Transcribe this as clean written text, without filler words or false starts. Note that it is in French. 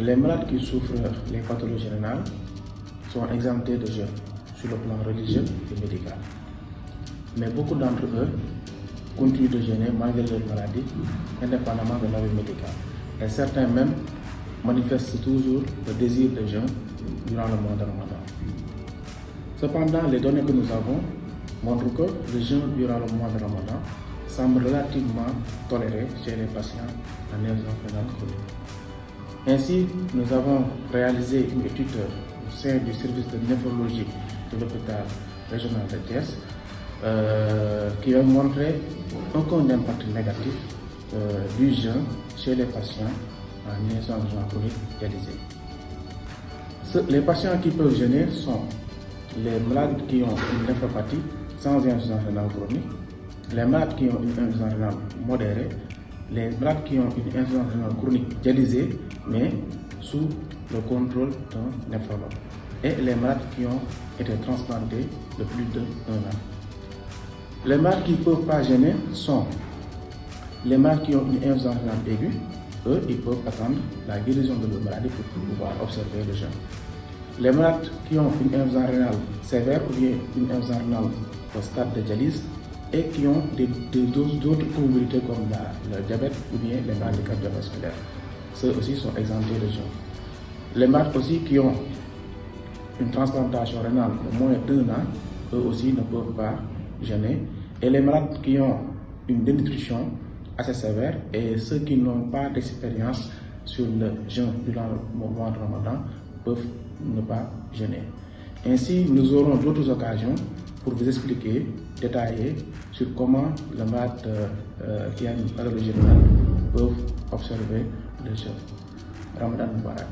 Les malades qui souffrent des pathologies rénales sont exemptés de jeûne sur le plan religieux et médical. Mais beaucoup d'entre eux continuent de jeûner malgré leur maladie, indépendamment de l'avis médical. Et certains même manifestent toujours le désir de jeûne durant le mois de Ramadan. Cependant, les données que nous avons montrent que le jeûne durant le mois de Ramadan semble relativement toléré chez les patients en insuffisance rénale chronique. Ainsi, nous avons réalisé une étude au sein du service de néphrologie de l'hôpital régional de Thiès qui a montré aucun impact négatif du jeûne chez les patients en insuffisance rénale chronique dialysée. Les patients qui peuvent jeûner sont les malades qui ont une néphropathie sans insuffisance rénale chronique, les malades qui ont une insuffisance rénale modérée, les malades qui ont une insuffisance rénale chronique dialysée mais sous le contrôle d'un néphrologue, et les malades qui ont été transplantés de plus d'1 an. Les malades qui ne peuvent pas jeûner sont les malades qui ont une insuffisance rénale aiguë. Eux, ils peuvent attendre la guérison de leur maladie pour pouvoir observer le jeûne. Les malades qui ont une insuffisance rénale sévère ou bien une insuffisance rénale au stade de dialyse et qui ont d'autres comorbidités comme le diabète ou bien les maladies cardiovasculaires, ceux aussi sont exemptés de jeûne. Les malades aussi qui ont une transplantation rénale de moins d'1 an, eux aussi ne peuvent pas jeûner. Et les malades qui ont une dénutrition assez sévère et ceux qui n'ont pas d'expérience sur le jeûne durant le mois de Ramadan peuvent ne pas jeûner. Ainsi, nous aurons d'autres occasions pour vous expliquer, détailler sur comment les malades qui ont une pathologie rénale peuvent observer le jeûne. Ramadan Mubarak.